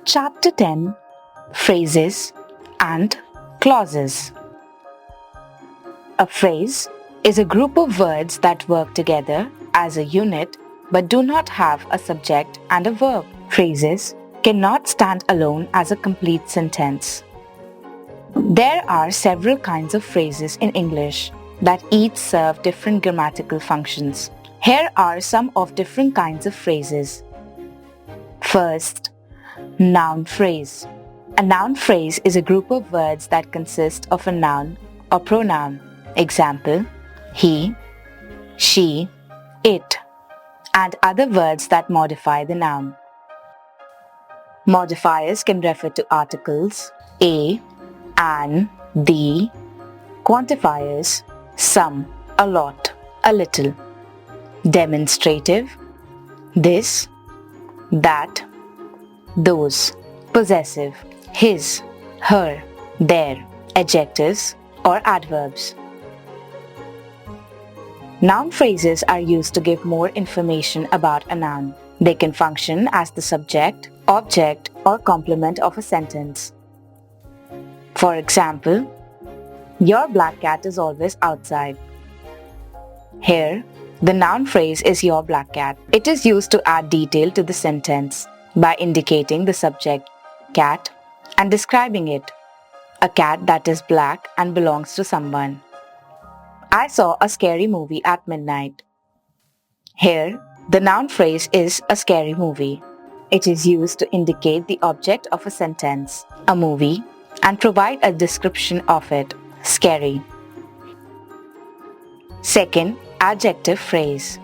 Chapter 10: Phrases and Clauses. A phrase is a group of words that work together as a unit but do not have a subject and a verb. Phrases cannot stand alone as a complete sentence. There are several kinds of phrases in English that each serve different grammatical functions. Here are some of different kinds of phrases. First, noun phrase. A noun phrase is a group of words that consist of a noun or pronoun. Example, he, she, it, and other words that modify the noun. Modifiers can refer to articles, a, an, the, quantifiers, some, a lot, a little. Demonstrative, this, that, those. Possessive, his, her, their. Adjectives or adverbs. Noun phrases are used to give more information about a noun. They can function as the subject, object, or complement of a sentence. For example, your black cat is always outside. Here, the noun phrase is your black cat. It is used to add detail to the sentence by indicating the subject, cat, and describing it. A cat that is black and belongs to someone. I saw a scary movie at midnight. Here, the noun phrase is a scary movie. It is used to indicate the object of a sentence, a movie, and provide a description of it, scary. Second, adjective phrase.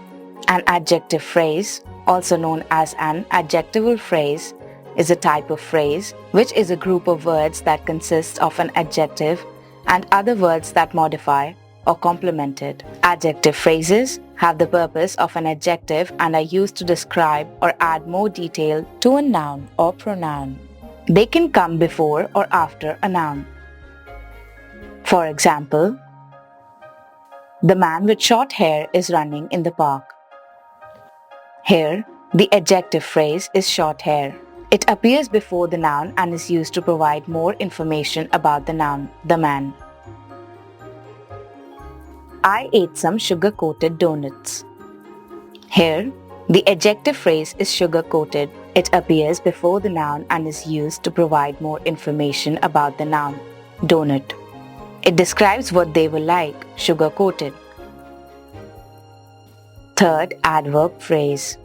An adjective phrase, also known as an adjectival phrase, is a type of phrase which is a group of words that consists of an adjective and other words that modify or complement it. Adjective phrases have the purpose of an adjective and are used to describe or add more detail to a noun or pronoun. They can come before or after a noun. For example, the man with short hair is running in the park. Here, the adjective phrase is short hair. It appears before the noun and is used to provide more information about the noun, the man. I ate some sugar-coated donuts. Here, the adjective phrase is sugar-coated. It appears before the noun and is used to provide more information about the noun, donut. It describes what they were like, sugar-coated. Third, adverb phrase.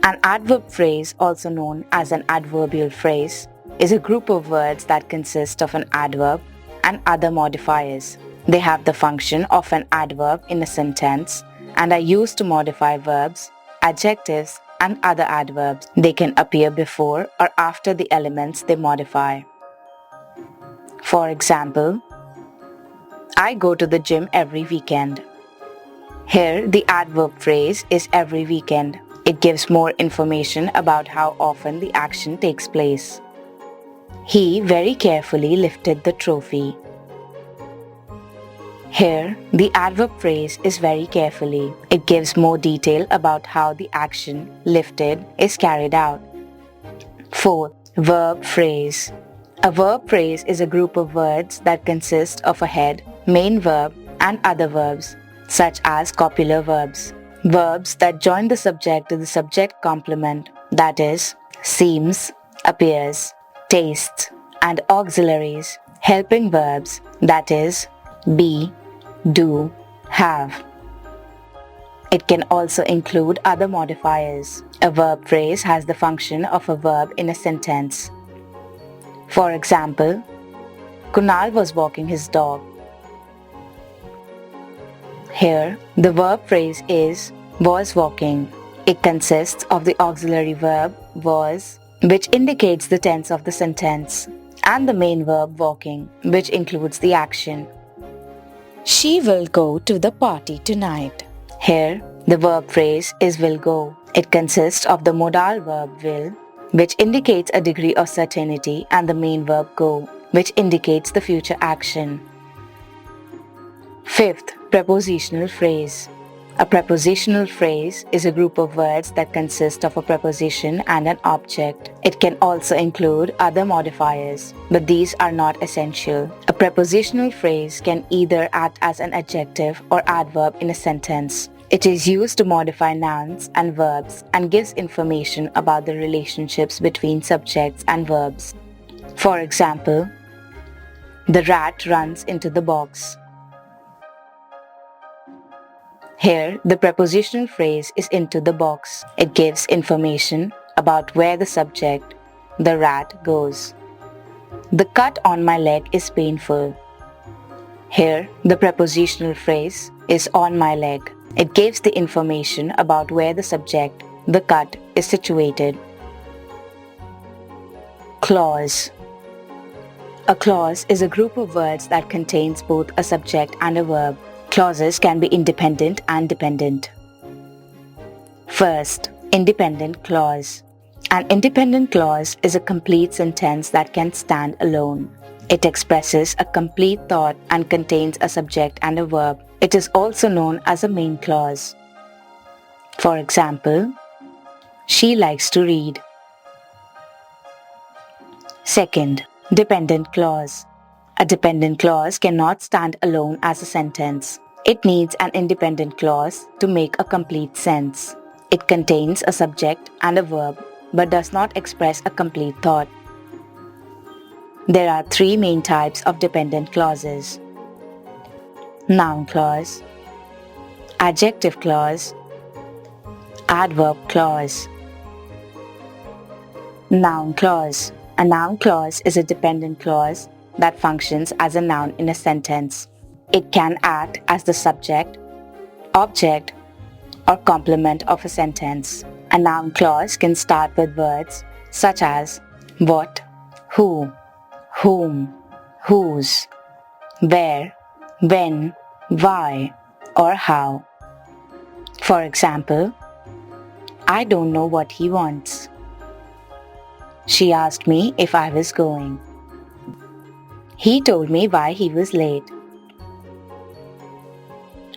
An adverb phrase, also known as an adverbial phrase, is a group of words that consist of an adverb and other modifiers. They have the function of an adverb in a sentence and are used to modify verbs, adjectives, and other adverbs. They can appear before or after the elements they modify. For example, I go to the gym every weekend. Here, the adverb phrase is every weekend. It gives more information about how often the action takes place. He very carefully lifted the trophy. Here, the adverb phrase is very carefully. It gives more detail about how the action, lifted, is carried out. Fourth, verb phrase. A verb phrase is a group of words that consist of a head, main verb, and other verbs, such as copular verbs. Verbs that join the subject to the subject complement, that is, seems, appears, tastes, and auxiliaries, helping verbs, that is, be, do, have. It can also include other modifiers. A verb phrase has the function of a verb in a sentence. For example, Kunal was walking his dog. Here, the verb phrase is was walking. It consists of the auxiliary verb was, which indicates the tense of the sentence, and the main verb walking, which includes the action. She will go to the party tonight. Here, the verb phrase is will go. It consists of the modal verb will, which indicates a degree of certainty, and the main verb go, which indicates the future action. Fifth, prepositional phrase. A prepositional phrase is a group of words that consist of a preposition and an object. It can also include other modifiers, but these are not essential. A prepositional phrase can either act as an adjective or adverb in a sentence. It is used to modify nouns and verbs and gives information about the relationships between subjects and verbs. For example, the rat runs into the box. Here, the prepositional phrase is into the box. It gives information about where the subject, the rat, goes. The cut on my leg is painful. Here, the prepositional phrase is on my leg. It gives the information about where the subject, the cut, is situated. Clause. A clause is a group of words that contains both a subject and a verb. Clauses can be independent and dependent. First, independent clause. An independent clause is a complete sentence that can stand alone. It expresses a complete thought and contains a subject and a verb. It is also known as a main clause. For example, she likes to read. Second, dependent clause. A dependent clause cannot stand alone as a sentence. It needs an independent clause to make a complete sense. It contains a subject and a verb, but does not express a complete thought. There are three main types of dependent clauses: noun clause, adjective clause, adverb clause. Noun clause. A noun clause is a dependent clause that functions as a noun in a sentence. It can act as the subject, object, or complement of a sentence. A noun clause can start with words such as what, who, whom, whose, where, when, why, or how. For example, I don't know what he wants. She asked me if I was going. He told me why he was late.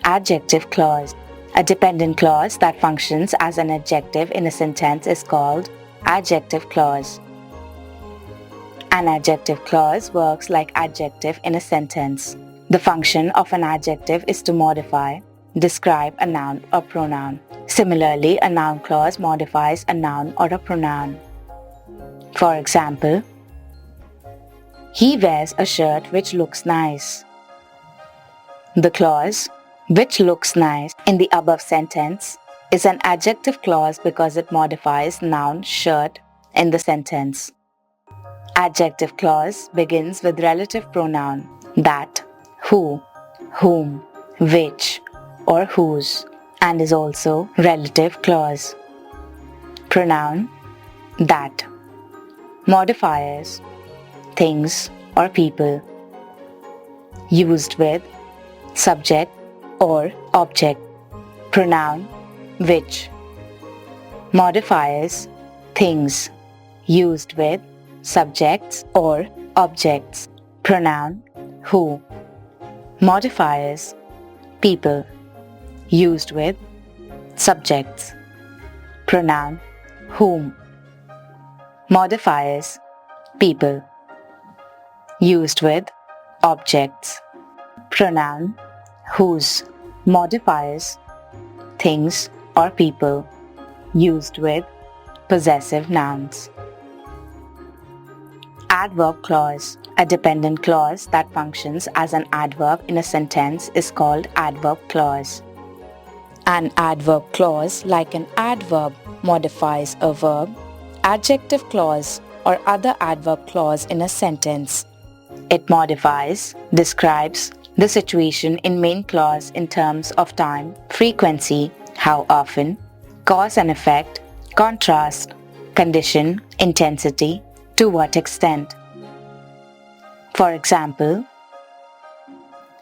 Adjective clause. A dependent clause that functions as an adjective in a sentence is called adjective clause. An adjective clause works like adjective in a sentence. The function of an adjective is to modify, describe a noun or pronoun. Similarly, a noun clause modifies a noun or a pronoun. For example, he wears a shirt which looks nice. The clause which looks nice in the above sentence is an adjective clause because it modifies noun shirt in the sentence. Adjective clause begins with relative pronoun that, who, whom, which, or whose, and is also relative clause. Pronoun that. Modifiers things or people. Used with subject or object. Pronoun which. Modifiers things used with subjects or objects. Pronoun who. Modifiers people used with subjects. Pronoun whom. Modifiers people used with objects. Pronoun whose. Modifiers things or people used with possessive nouns. Adverb clause. A dependent clause that functions as an adverb in a sentence is called adverb clause. An adverb clause, like an adverb, modifies a verb, adjective clause, or other adverb clause in a sentence. It modifies, describes the situation in main clause in terms of time, frequency, how often, cause and effect, contrast, condition, intensity, to what extent. For example,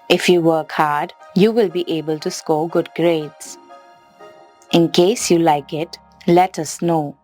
if you work hard, you will be able to score good grades. In case you like it, let us know.